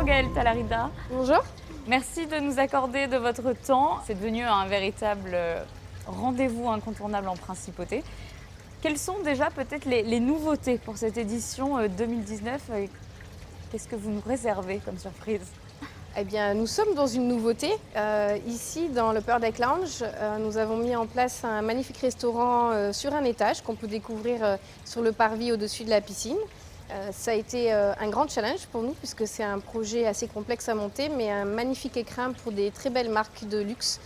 Bonjour Gaëlle Talarida. Bonjour. Merci de nous accorder de votre temps. C'est devenu un véritable rendez-vous incontournable en principauté. Quelles sont déjà peut-être les nouveautés pour cette édition 2019? Qu'est-ce que vous nous réservez comme surprise? Eh bien, nous sommes dans une nouveauté. Ici, dans le Pearl Deck Lounge, nous avons mis en place un magnifique restaurant sur un étage qu'on peut découvrir sur le parvis au-dessus de la piscine. Ça a été un grand challenge pour nous puisque c'est un projet assez complexe à monter, mais un magnifique écrin pour des très belles marques de luxe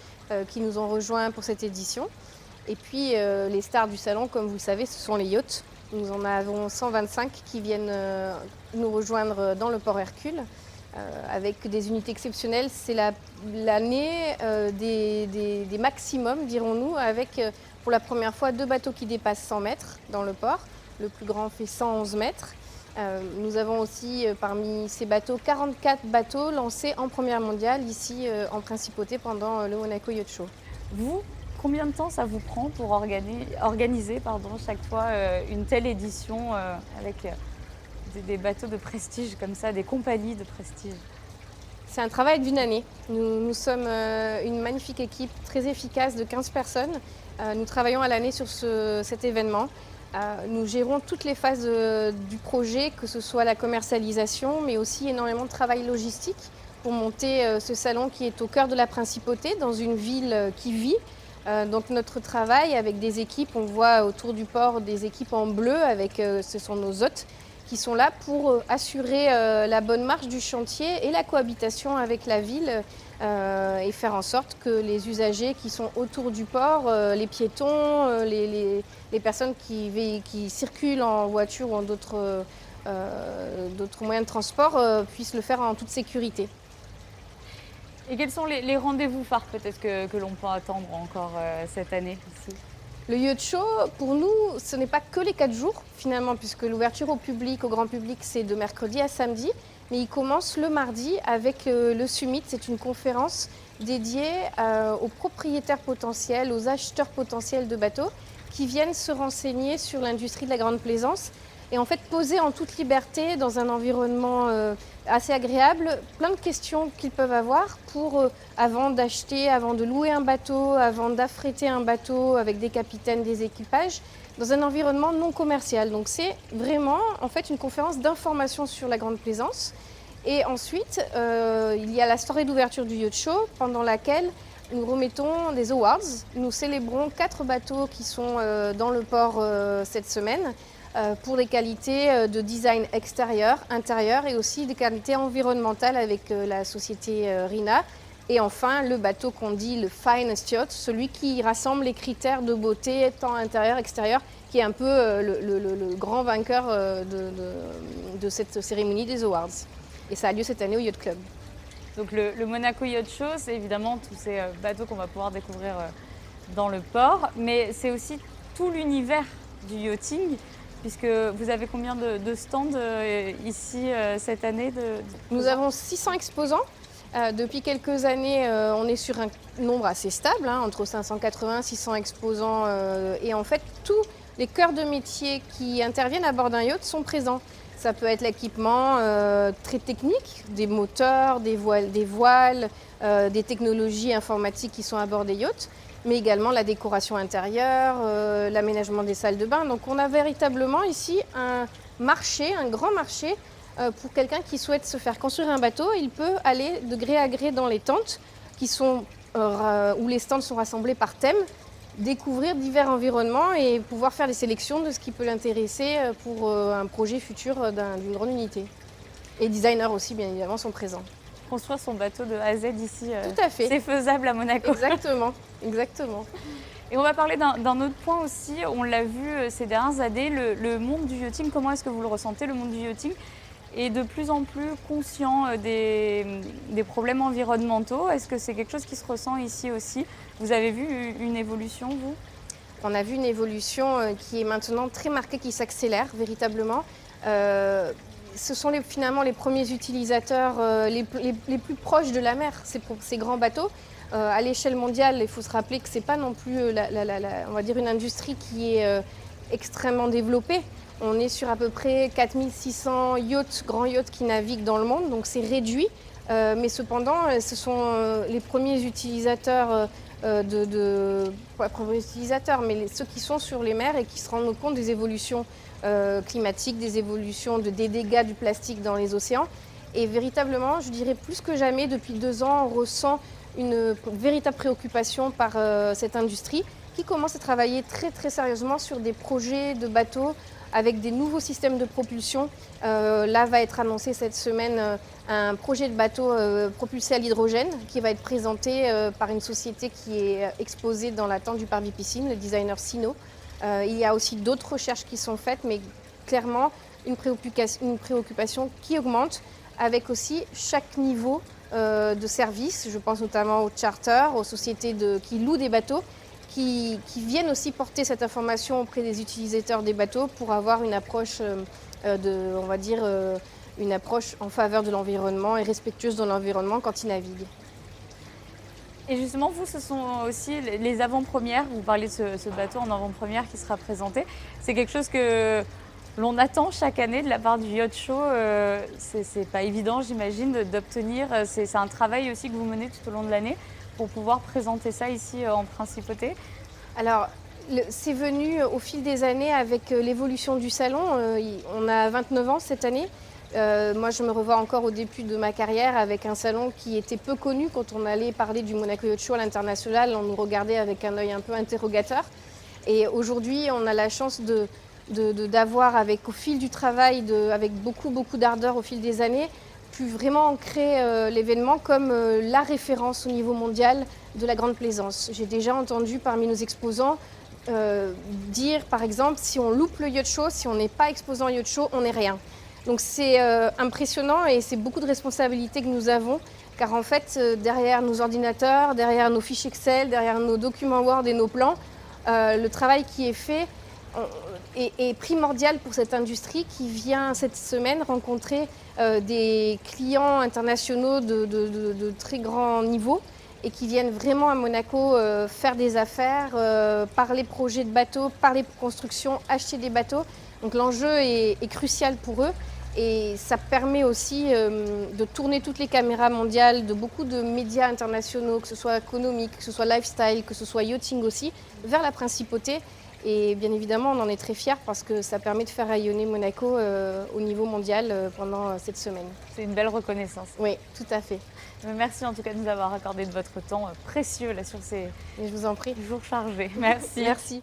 qui nous ont rejoints pour cette édition. Et puis, les stars du salon, comme vous le savez, ce sont les yachts. Nous en avons 125 qui viennent nous rejoindre dans le port Hercule. Avec des unités exceptionnelles. C'est l'année des maximums, dirons-nous, avec pour la première fois 2 bateaux qui dépassent 100 mètres dans le port. Le plus grand fait 111 mètres. Nous avons aussi parmi ces bateaux 44 bateaux lancés en première mondiale ici en Principauté pendant le Monaco Yacht Show. Vous, combien de temps ça vous prend pour organiser chaque fois une telle édition avec des bateaux de prestige comme ça, des compagnies de prestige? C'est un travail d'une année. Nous sommes une magnifique équipe très efficace de 15 personnes. Nous travaillons à l'année sur cet événement. Nous gérons toutes les phases du projet, que ce soit la commercialisation, mais aussi énormément de travail logistique pour monter ce salon qui est au cœur de la Principauté, dans une ville qui vit. Donc notre travail avec des équipes, on voit autour du port des équipes en bleu, ce sont nos hôtes, qui sont là pour assurer la bonne marche du chantier et la cohabitation avec la ville et faire en sorte que les usagers qui sont autour du port, les piétons, les personnes qui circulent en voiture ou en d'autres moyens de transport puissent le faire en toute sécurité. Et quels sont les rendez-vous phares peut-être que l'on peut attendre encore cette année ici? Le Yacht Show, pour nous, ce n'est pas que les 4 jours, finalement, puisque l'ouverture au public, au grand public, c'est de mercredi à samedi. Mais il commence le mardi avec le Summit. C'est une conférence dédiée aux propriétaires potentiels, aux acheteurs potentiels de bateaux qui viennent se renseigner sur l'industrie de la grande plaisance et en fait poser en toute liberté dans un environnement assez agréable plein de questions qu'ils peuvent avoir avant d'acheter, avant de louer un bateau, avant d'affréter un bateau avec des capitaines, des équipages, dans un environnement non commercial. Donc c'est vraiment en fait une conférence d'information sur la grande plaisance. Et ensuite, il y a la soirée d'ouverture du Yacht Show pendant laquelle nous remettons des awards. Nous célébrons 4 bateaux qui sont dans le port cette semaine pour des qualités de design extérieur, intérieur et aussi des qualités environnementales avec la société RINA. Et enfin, le bateau qu'on dit le Finest Yacht, celui qui rassemble les critères de beauté, tant intérieur, extérieur, qui est un peu le grand vainqueur de cette cérémonie des awards. Et ça a lieu cette année au Yacht Club. Donc le Monaco Yacht Show, c'est évidemment tous ces bateaux qu'on va pouvoir découvrir dans le port, mais c'est aussi tout l'univers du yachting, puisque vous avez combien de stands ici cette année Nous avons 600 exposants. Depuis quelques années, on est sur un nombre assez stable, entre 580 et 600 exposants. Et en fait, tous les cœurs de métier qui interviennent à bord d'un yacht sont présents. Ça peut être l'équipement très technique, des moteurs, des voiles, des technologies informatiques qui sont à bord des yachts, mais également la décoration intérieure, l'aménagement des salles de bain. Donc on a véritablement ici un marché, un grand marché pour quelqu'un qui souhaite se faire construire un bateau. Il peut aller de gré à gré dans les tentes où les stands sont rassemblés par thème, découvrir divers environnements et pouvoir faire des sélections de ce qui peut l'intéresser pour un projet futur d'une grande unité. Et designers aussi, bien évidemment, sont présents. Construire son bateau de A à Z ici, tout à fait. C'est faisable à Monaco. Exactement, exactement. Et on va parler d'un autre point aussi, on l'a vu ces dernières années, le monde du yachting, comment est-ce que vous le ressentez? Le monde du yachting est de plus en plus conscient des problèmes environnementaux. Est-ce que c'est quelque chose qui se ressent ici aussi? Vous avez vu une évolution, vous? On a vu une évolution qui est maintenant très marquée, qui s'accélère véritablement. Ce sont finalement les premiers utilisateurs les plus proches de la mer, ces grands bateaux. À l'échelle mondiale, il faut se rappeler que ce n'est pas non plus on va dire une industrie qui est extrêmement développée. On est sur à peu près 4600 yachts, grands yachts qui naviguent dans le monde, donc c'est réduit. Mais cependant, ce sont les premiers utilisateurs pas les premiers utilisateurs, mais ceux qui sont sur les mers et qui se rendent compte des évolutions climatiques, des évolutions des dégâts du plastique dans les océans. Et véritablement, je dirais plus que jamais, depuis 2 ans, on ressent une véritable préoccupation par cette industrie qui commence à travailler très très sérieusement sur des projets de bateaux avec des nouveaux systèmes de propulsion. Là va être annoncé cette semaine un projet de bateau propulsé à l'hydrogène qui va être présenté par une société qui est exposée dans la tente du parc Piscine, le designer Sino. Il y a aussi d'autres recherches qui sont faites, mais clairement une préoccupation qui augmente avec aussi chaque niveau de service. Je pense notamment aux charters, aux sociétés qui louent des bateaux, qui viennent aussi porter cette information auprès des utilisateurs des bateaux pour avoir une approche, on va dire, une approche en faveur de l'environnement et respectueuse de l'environnement quand ils naviguent. Et justement, vous, ce sont aussi les avant-premières. Vous parlez de ce bateau en avant-première qui sera présenté. C'est quelque chose que l'on attend chaque année de la part du Yacht Show. C'est pas évident, j'imagine, d'obtenir. C'est un travail aussi que vous menez tout au long de l'année pour pouvoir présenter ça ici en principauté. Alors, c'est venu au fil des années avec l'évolution du salon. On a 29 ans cette année. Moi, je me revois encore au début de ma carrière avec un salon qui était peu connu. Quand on allait parler du Monaco Yacht Show à l'international, on nous regardait avec un œil un peu interrogateur. Et aujourd'hui, on a la chance d'avoir, au fil du travail, avec beaucoup d'ardeur au fil des années, pu vraiment ancrer l'événement comme la référence au niveau mondial de la grande plaisance. J'ai déjà entendu parmi nos exposants dire, par exemple, si on loupe le Yacht Show, si on n'est pas exposant au Yacht Show, on n'est rien. Donc c'est impressionnant et c'est beaucoup de responsabilités que nous avons, car en fait, derrière nos ordinateurs, derrière nos fiches Excel, derrière nos documents Word et nos plans, le travail qui est fait est primordial pour cette industrie qui vient cette semaine rencontrer des clients internationaux de très grand niveau et qui viennent vraiment à Monaco faire des affaires, parler projets de bateaux, parler construction, acheter des bateaux. Donc l'enjeu est crucial pour eux. Et ça permet aussi de tourner toutes les caméras mondiales de beaucoup de médias internationaux, que ce soit économique, que ce soit lifestyle, que ce soit yachting aussi, vers la principauté. Et bien évidemment, on en est très fiers parce que ça permet de faire rayonner Monaco au niveau mondial pendant cette semaine. C'est une belle reconnaissance. Oui, tout à fait. Merci en tout cas de nous avoir accordé de votre temps précieux là sur ces Et je vous en prie. jours chargés. Merci. Merci.